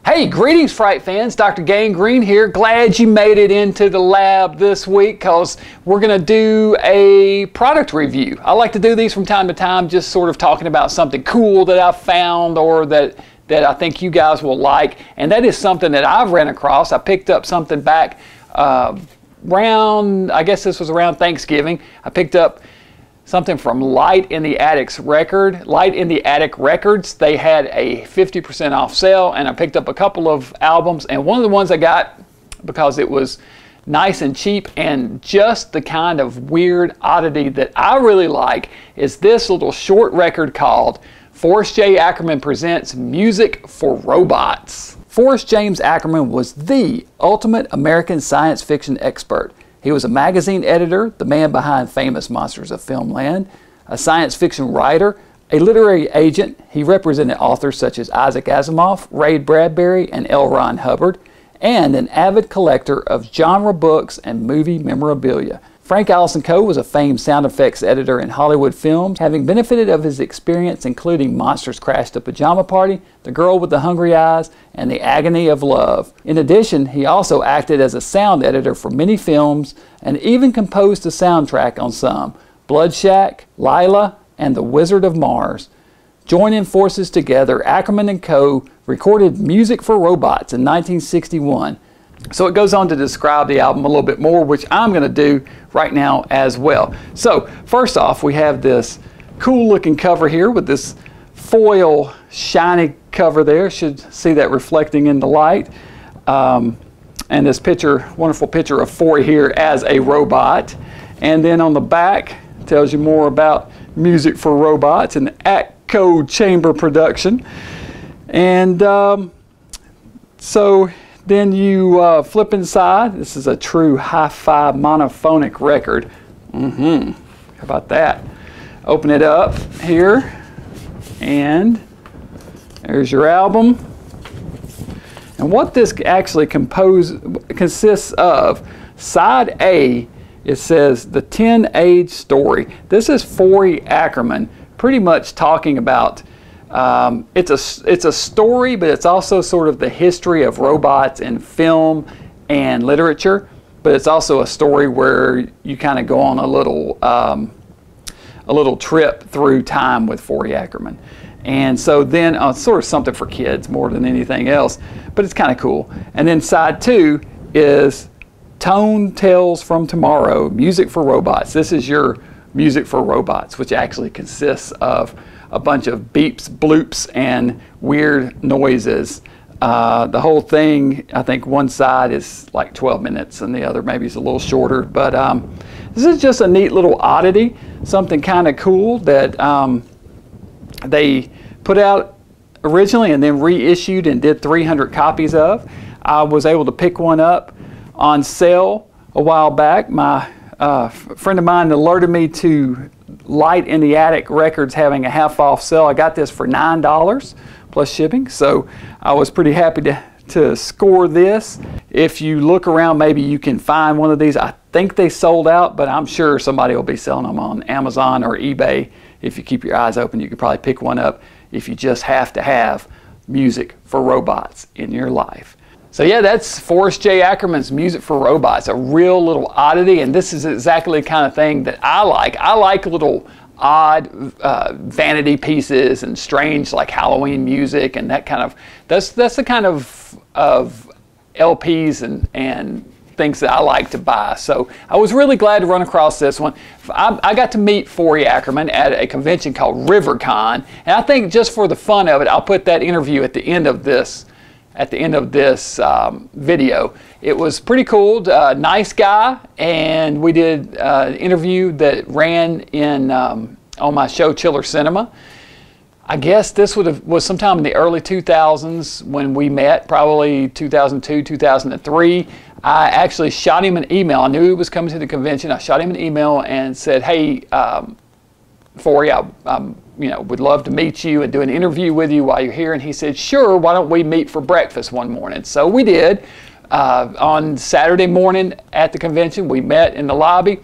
Hey, greetings Fright fans, Dr. Gangrene here. Glad you made it into the lab this week because we're going to do a product review. I like to do these from time to time, just sort of talking about something cool that I've found or that I think you guys will like. And that is something that I've ran across. I picked up something back around, I guess this was around Thanksgiving. I picked up something from Light in the Attic's record. Light in the Attic Records, they had a 50% off sale, and I picked up a couple of albums, and one of the ones I got because it was nice and cheap and just the kind of weird oddity that I really like is this little short record called Forrest J. Ackerman Presents Music for Robots. Forrest James Ackerman was the ultimate American science fiction expert. He was a magazine editor, the man behind famous Monsters of Filmland, a science fiction writer, a literary agent. He represented authors such as Isaac Asimov, Ray Bradbury, and L. Ron Hubbard, and an avid collector of genre books and movie memorabilia. Frank Allison Coe was a famed sound effects editor in Hollywood films, having benefited of his experience including Monsters Crash the Pajama Party, The Girl with the Hungry Eyes, and The Agony of Love. In addition, he also acted as a sound editor for many films and even composed the soundtrack on some, Bloodshack, Lila, and The Wizard of Mars. Joining forces together, Ackerman and Coe recorded Music for Robots in 1961. So it goes on to describe the album a little bit more, which I'm going to do right now as well. So first off, we have this cool looking cover here with this foil shiny cover there. Should see that reflecting in the light. And this picture, wonderful picture of Forrey here as a robot. And then on the back tells you more about Music for Robots and ATCO Chamber production. And so then you flip inside. This is a true hi-fi monophonic record. How about that? Open it up here, and there's your album. And what this actually consists of, side A, it says The 10-Age Story. This is Forrey Ackerman pretty much talking about it's a story, but it's also sort of the history of robots in film and literature. But it's also a story where you kind of go on a little trip through time with Forrey Ackerman. And so then sort of something for kids more than anything else, but it's kind of cool. And then side 2 is Tone Tales from Tomorrow, Music for Robots. This is your Music for Robots, which actually consists of a bunch of beeps, bloops, and weird noises. The whole thing, I think one side is like 12 minutes and the other maybe is a little shorter. But this is just a neat little oddity, something kind of cool that they put out originally and then reissued and did 300 copies of. I was able to pick one up on sale a while back. My friend of mine alerted me to Light in the Attic Records having a half-off sale. I got this for $9 plus shipping, so I was pretty happy to score this. If you look around, maybe you can find one of these. I think they sold out, but I'm sure somebody will be selling them on Amazon or eBay. If you keep your eyes open, you could probably pick one up if you just have to have Music for Robots in your life. So yeah, that's Forrest J. Ackerman's Music for Robots, a real little oddity, and this is exactly the kind of thing that I like. I like little odd vanity pieces and strange like Halloween music and that kind of, that's the kind of LPs and things that I like to buy. So I was really glad to run across this one. I got to meet Forrey Ackerman at a convention called RiverCon, and I think just for the fun of it, I'll put that interview at the end of this video. It was pretty cool, nice guy, and we did an interview that ran in on my show Chiller Cinema. I guess this was sometime in the early 2000s when we met, probably 2002, 2003. I actually shot him an email. I knew he was coming to the convention. I shot him an email and said, hey, Forrey, I would love to meet you and do an interview with you while you're here. And he said, sure, why don't we meet for breakfast one morning? So we did. On Saturday morning at the convention, we met in the lobby,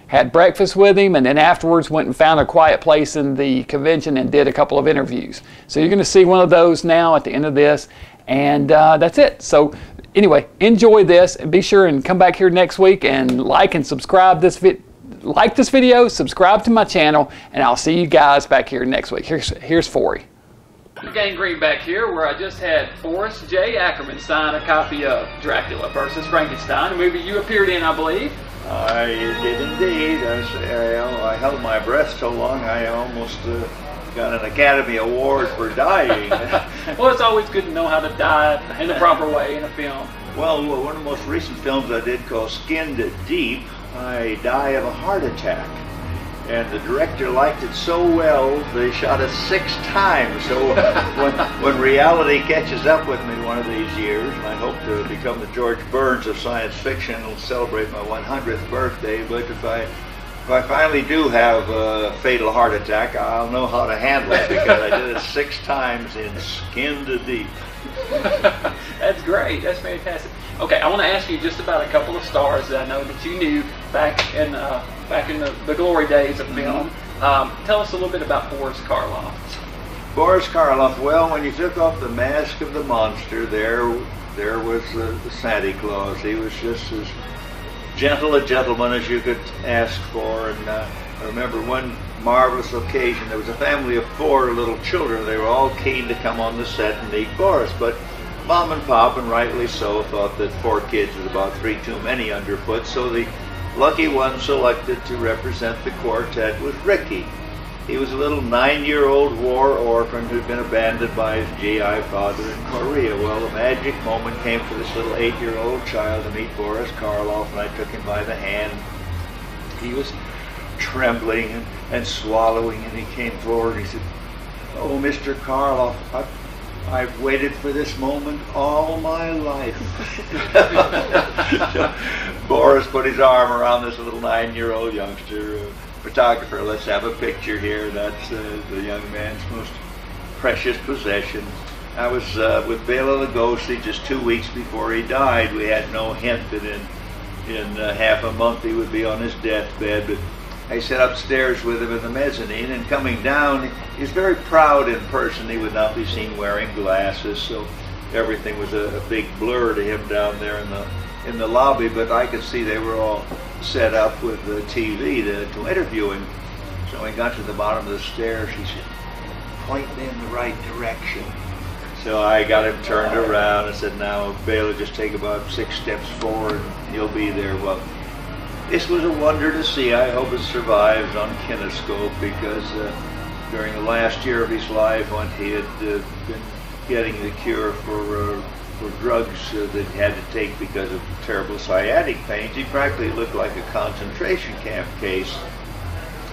had breakfast with him, and then afterwards went and found a quiet place in the convention and did a couple of interviews. So you're going to see one of those now at the end of this. And that's it. So anyway, enjoy this, and be sure and come back here next week and like and subscribe this video, subscribe to my channel, and I'll see you guys back here next week. Here's Forrey. Gangrene back here, where I just had Forrest J. Ackerman sign a copy of Dracula versus Frankenstein, a movie you appeared in, I believe. I did indeed. I held my breath so long I almost got an Academy Award for dying. Well, it's always good to know how to die in the proper way in a film. Well, one of the most recent films I did, called Skinned Deep, I die of a heart attack. And the director liked it so well, they shot it 6 times. So when reality catches up with me one of these years, and I hope to become the George Burns of science fiction and celebrate my 100th birthday, but if I finally do have a fatal heart attack, I'll know how to handle it, because I did it 6 times in Skinned Deep. That's great. That's fantastic. Okay, I want to ask you just about a couple of stars that I know that you knew back in the glory days of film. Tell us a little bit about Boris Karloff. Boris Karloff, well, when you took off the mask of the monster, there was the Santa Claus. He was just as gentle a gentleman as you could ask for. And I remember one marvelous occasion. There was a family of 4 little children. They were all keen to come on the set and meet Boris, but Mom and Pop, and rightly so, thought that 4 kids was about 3 too many underfoot, so the lucky one selected to represent the quartet was Ricky. He was a little 9-year-old war orphan who'd been abandoned by his GI father in Korea. Well, the magic moment came for this little 8-year-old child to meet Boris Karloff, and I took him by the hand. He was trembling and swallowing, and he came forward and he said, "Oh, Mr. Karloff, I've waited for this moment all my life." So Boris put his arm around this little 9-year-old youngster. Photographer, let's have a picture here. That's the young man's most precious possession. I was with Bela Lugosi just 2 weeks before he died. We had no hint that in half a month he would be on his deathbed, but I sat upstairs with him in the mezzanine, and coming down, he was very proud in person. He would not be seen wearing glasses, so everything was a big blur to him down there in the lobby, but I could see they were all set up with the TV to interview him. So when he got to the bottom of the stairs, he said, "Point me in the right direction." So I got him turned around and said, "Now, Bela, just take about 6 steps forward, and you'll be there." Well, this was a wonder to see. I hope it survives on kinescope, because during the last year of his life, when he had been getting the cure for drugs that he had to take because of terrible sciatic pains, he practically looked like a concentration camp case.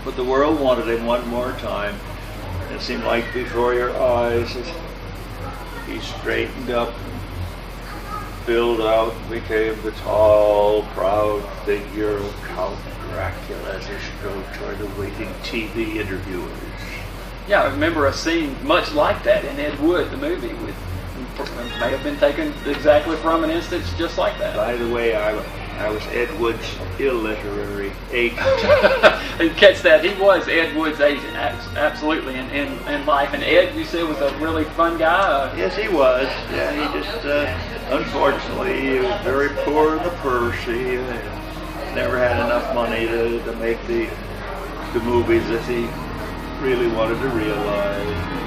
But the world wanted him one more time. It seemed like before your eyes, he straightened up, filled out, became the tall, proud figure of Count Dracula as he strode toward the waiting TV interviewers. Yeah, I remember a scene much like that in Ed Wood, the movie, may have been taken exactly from an instance just like that. By the way, I was Ed Wood's illiterary agent. And catch that, he was Ed Wood's agent, absolutely, in life. And Ed, you said, was a really fun guy? Yes, he was. Yeah, he just, unfortunately, he was very poor in the purse. He never had enough money to make the movies that he really wanted to realize.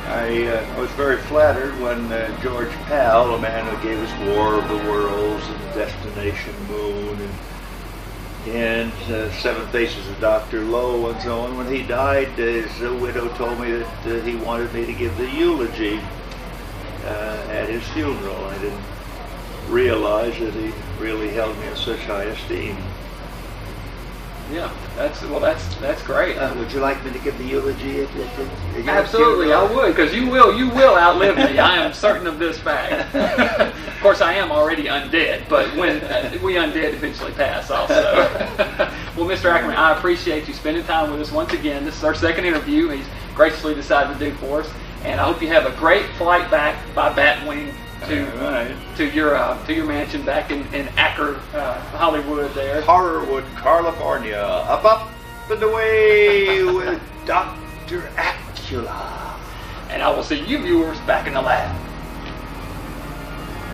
I was very flattered when George Pal, a man who gave us War of the Worlds and Destination Moon and 7 Faces of Dr. Lowe and so on, when he died, his widow told me that he wanted me to give the eulogy at his funeral. I didn't realize that he really held me in such high esteem. Yeah, that's great. Would you like me to give the eulogy at your Absolutely, funeral? I would, because you will outlive me. I am certain of this fact. Of course, I am already undead, but when we undead eventually pass also. Well, Mr. Ackerman, I appreciate you spending time with us once again. This is our 2nd interview. He's graciously decided to do for us, and I hope you have a great flight back by Batwing to your mansion back in Hollywood there. Horrorwood, California. Up and away with Dr. Acula. And I will see you viewers back in the lab.